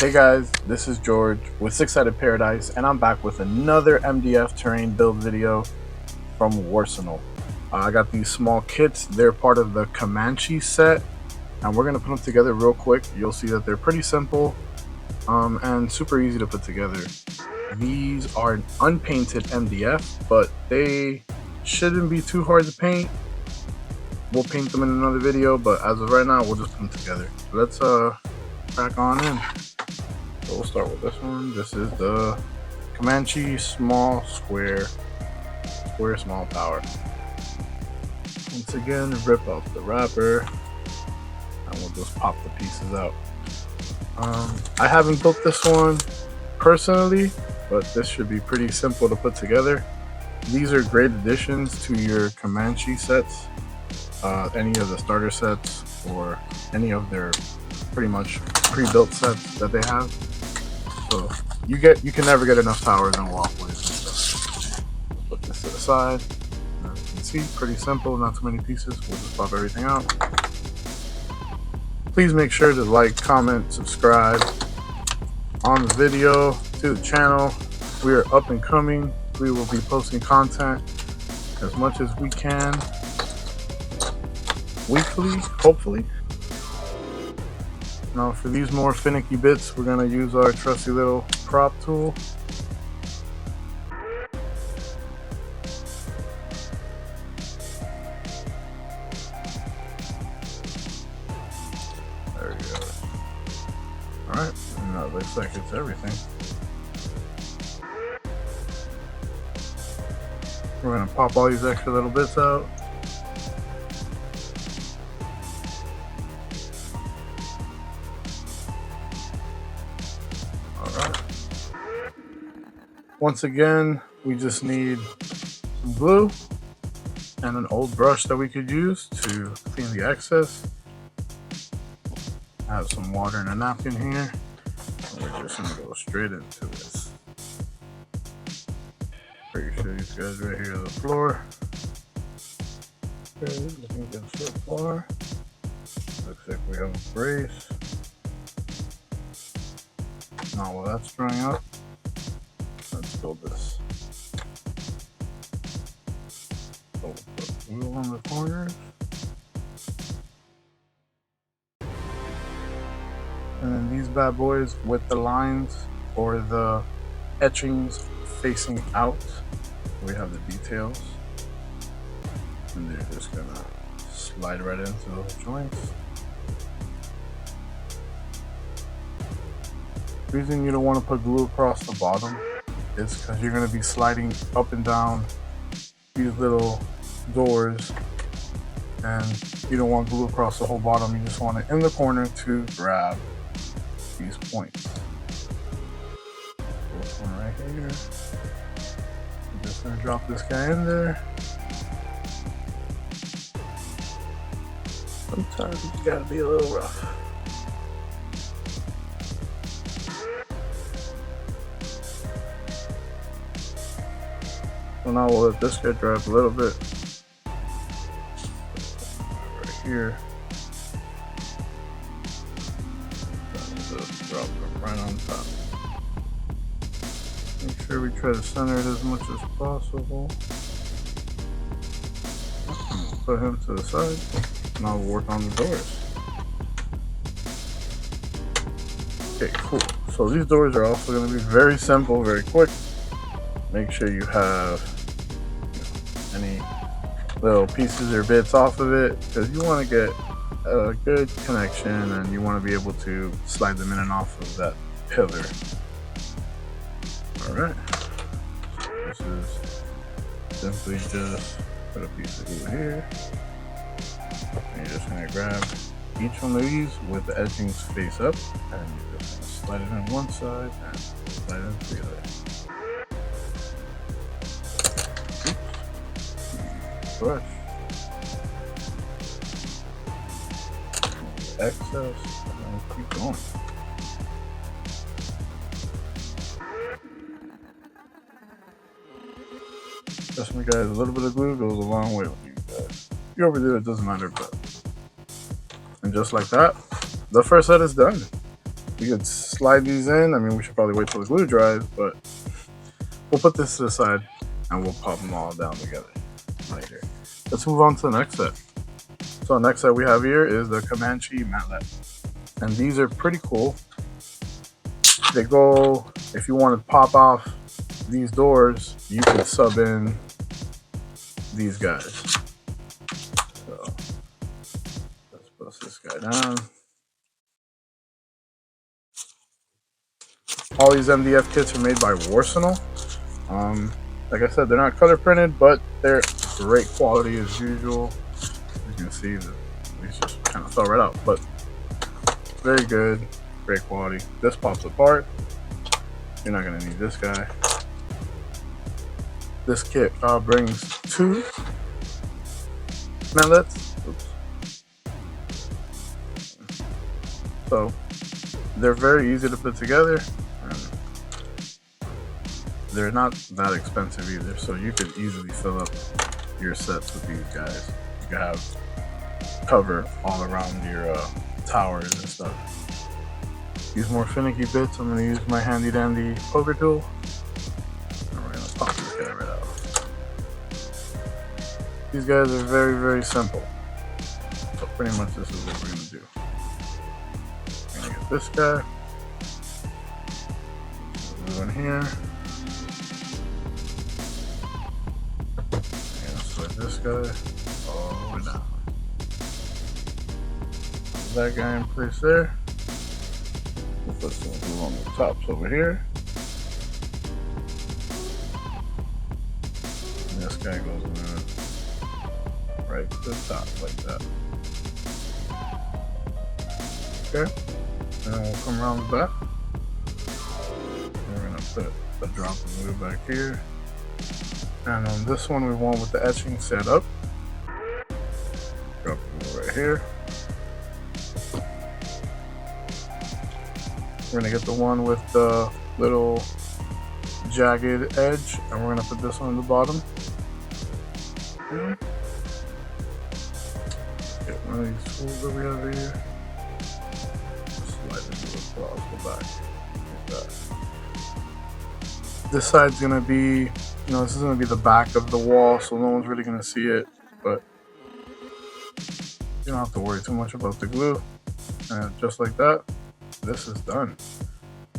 Hey guys, this is George with Six Sided Paradise, and I'm back with another MDF terrain build video from Warsenal. I got these small kits. They're part of the Comanche set, and we're gonna put them together real quick. You'll see that they're pretty simple and super easy to put together. These are unpainted MDF, but they shouldn't be too hard to paint. We'll paint them in another video, but as of right now, we'll just put them together. So let's crack on in. So we'll start with this one. This is the Comanche small square small power. Once again, rip out the wrapper and we'll just pop the pieces out. I haven't built this one personally, but this should be pretty simple to put together. These are great additions to your Comanche sets, any of the starter sets or any of their pretty much pre-built sets that they have. So you can never get enough towers and walkways and stuff. Put this to the side. As you can see, pretty simple, not too many pieces. We'll just pop everything out. Please make sure to like, comment, subscribe on the video, to the channel. We are up and coming. We will be posting content as much as we can weekly, hopefully. Now for these more finicky bits, we're gonna use our trusty little prop tool. There we go. Alright, and that looks like it's everything. We're gonna pop all these extra little bits out. Once again, we just need some glue and an old brush that we could use to clean the excess. I have some water and a napkin here. We're just gonna go straight into this. Pretty sure these guys right here are the floor. Okay, looking against the floor. Looks like we have a brace. Now while that's drying up, let's build this. So we'll put glue on the corners. And then these bad boys with the lines or the etchings facing out. We have the details. And they're just gonna slide right into those joints. The reason you don't want to put glue across the bottom is because you're going to be sliding up and down these little doors, and you don't want glue across the whole bottom. You just want it in the corner to grab these points. This one right here. I'm just going to drop this guy in there. Sometimes you got to be a little rough. So now we'll let this get dry up a little bit. Right here. Just drop it right on top. Make sure we try to center it as much as possible. Put him to the side. Now we'll work on the doors. Okay, cool. So these doors are also going to be very simple, very quick. Make sure you have any little pieces or bits off of it, because you want to get a good connection and you want to be able to slide them in and off of that pillar. Alright, this is simply just put a piece of glue here, and you're just going to grab each one of these with the edgings face up, and you're just going to slide it on one side and slide it into the other. Brush excess and keep going. Trust me guys, a little bit of glue goes a long way with you guys. If you overdo it, doesn't matter, but. And just like that, the first set is done. You could slide these in. I mean, we should probably wait till the glue dries, but we'll put this to the side and we'll pop them all down together later. Let's move on to the next set. So the next set we have here is the Comanche matlet. And these are pretty cool. They go, if you want to pop off these doors, you can sub in these guys. So let's bust this guy down. All these MDF kits are made by Warsenal. Like I said, they're not color printed, but they're great quality as usual. You can see that these just kind of fell right out, but very good, great quality. This pops apart. You're not gonna need this guy. This kit brings 2 mallets. Oops. So they're very easy to put together. They're not that expensive either, so you could easily fill up your sets with these guys. You could have cover all around your towers and stuff. These more finicky bits, I'm going to use my handy dandy poker tool. And we're going to pop this guy right out. These guys are very, very simple. So pretty much this is what we're going to do. We're going to get this guy. Glue in here. This guy all the way down. Put that guy in place there. We'll put some glue on the tops over here. And this guy goes in right to the top like that. Okay. And then we'll come around the back. And we're gonna put a drop of glue back here. And on this one, we want with the etching set up. Drop it right here. We're gonna get the one with the little jagged edge, and we're gonna put this one on the bottom. Okay. Get one of these tools that we have here. Slide it across the back like that. This side's gonna be, this is going to be the back of the wall, so no one's really going to see it, but you don't have to worry too much about the glue. And just like that, this is done.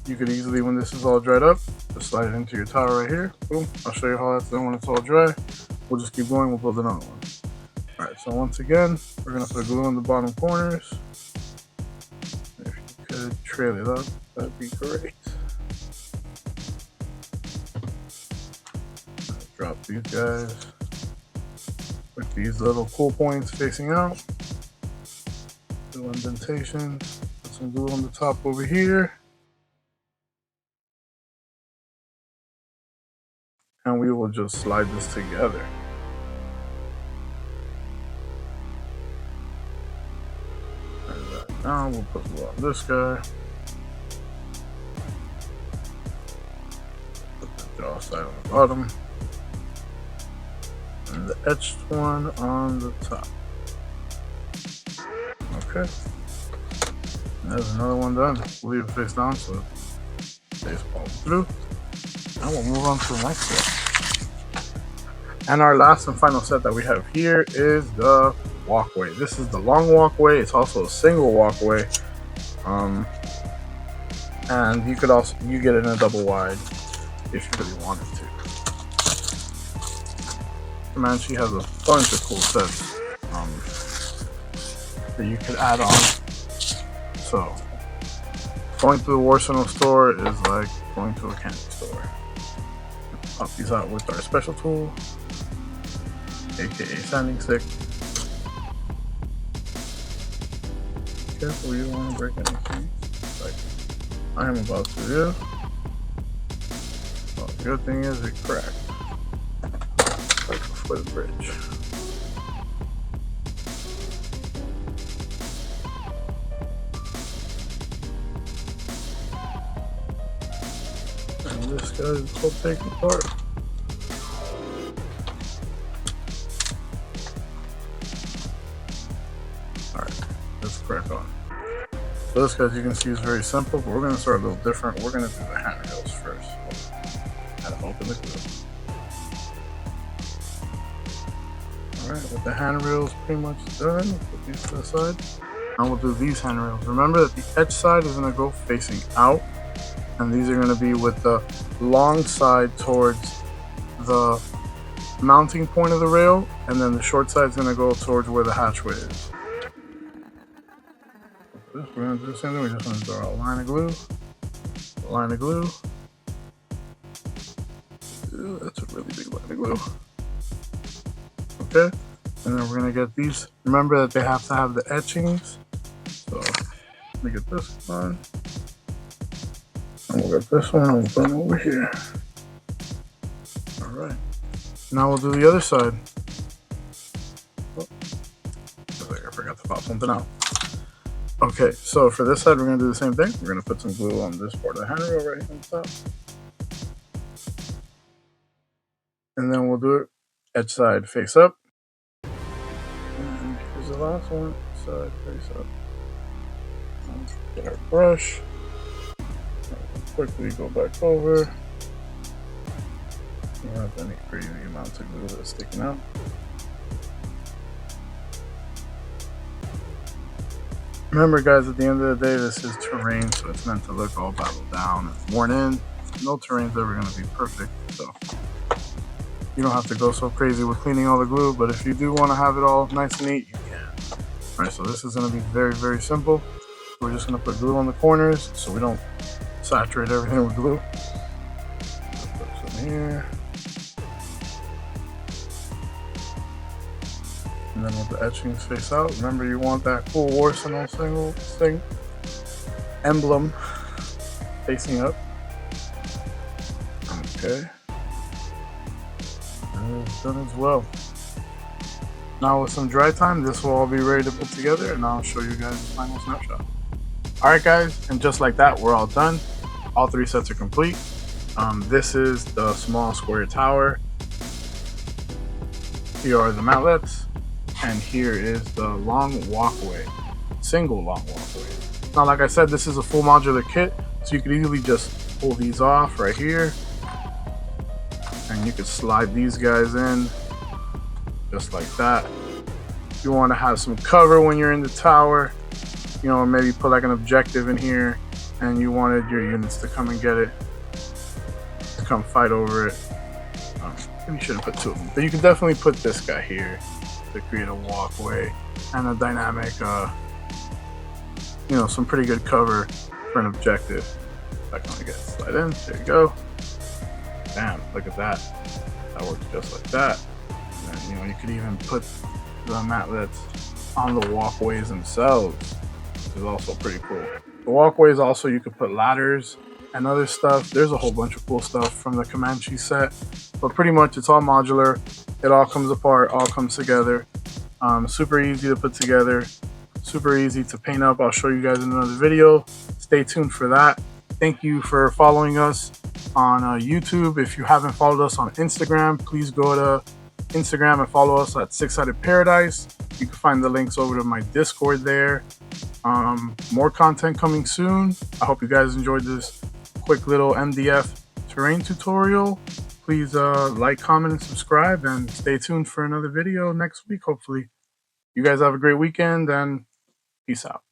You could easily, when this is all dried up, just slide it into your tower right here. Boom. I'll show you how that's done when it's all dry. We'll just keep going, we'll build another one. Alright, so once again, we're going to put glue on the bottom corners. If you could trail it up, that'd be great. Drop these guys with these little cool points facing out. Little indentations. Put some glue on the top over here. And we will just slide this together. And that down, we'll put glue on this guy. Put the jaw side on the bottom. And the etched one on the top. Okay. And there's another one done. We'll leave it face down so it stays all through. And we'll move on to the next one. And our last and final set that we have here is the walkway. This is the long walkway. It's also a single walkway. And you could also, you get it in a double wide if you really wanted to. Comanche has a bunch of cool sets that you could add on. So going to the Warsenal store is like going to a candy store. Pop these out with our special tool, aka sanding stick. Careful, you don't want to break anything like I am about to do. Well, the good thing is it cracked. Like before the bridge. And this guy's all taken apart. Alright, let's crack on. So this, guys, you can see is very simple, but we're going to start a little different. We're going to do the handrails first. Gotta open the glue. Alright, with the handrails pretty much done, put these to the side. Now we'll do these handrails. Remember that the edge side is going to go facing out, and these are going to be with the long side towards the mounting point of the rail, and then the short side is going to go towards where the hatchway is. We're going to do the same thing. We're just going to draw a line of glue, a line of glue. Ooh, that's a really big line of glue. Okay, and then we're going to get these. Remember that they have to have the etchings. So let me get this one. And we'll get this one and we'll put it over here. Alright. Now we'll do the other side. Oh, I forgot to pop something out. Okay, so for this side we're going to do the same thing. We're going to put some glue on this part of the handrail right here on top. And then we'll do it edge side face up. And here's the last one, side face up. Get our brush. Quickly go back over. You don't have any crazy amounts of glue that's sticking out. Remember, guys, at the end of the day, this is terrain, so it's meant to look all battled down and worn in. No terrain's ever going to be perfect, so you don't have to go so crazy with cleaning all the glue, but if you do want to have it all nice and neat, you can. Alright, so this is going to be very, very simple. We're just going to put glue on the corners so we don't saturate everything with glue. Put some here. And then with the etchings face out, remember you want that cool Warsenal thing emblem facing up. Okay. And it's done as well. Now with some dry time, this will all be ready to put together, and I'll show you guys the final snapshot. Alright, guys, and just like that, we're all done. All three sets are complete. This is the small square tower. Here are the mallets. And here is the long walkway, single long walkway. Now, like I said, this is a full modular kit, so you could easily just pull these off right here, and you could slide these guys in just like that. If you want to have some cover when you're in the tower, you know, or maybe put like an objective in here, and you wanted your units to come and get it, to come fight over it. Maybe you shouldn't put two of them, but you can definitely put this guy here to create a walkway and a dynamic, you know, some pretty good cover for an objective. If I can only get it slide in, there you go. Bam, look at that. That works just like that. And then, you know, you could even put the matlets on the walkways themselves, which is also pretty cool. The walkways also, you could put ladders and other stuff. There's a whole bunch of cool stuff from the Comanche set, but pretty much it's all modular. It all comes apart, all comes together. Super easy to put together, super easy to paint up. I'll show you guys in another video. Stay tuned for that. Thank you for following us on YouTube. If you haven't followed us on Instagram, please go to Instagram and follow us at Six Sided Paradise. You can find the links over to my Discord there. More content coming soon. I hope you guys enjoyed this quick little MDF terrain tutorial. Please like, comment, and subscribe, and stay tuned for another video next week, hopefully. You guys have a great weekend, and peace out.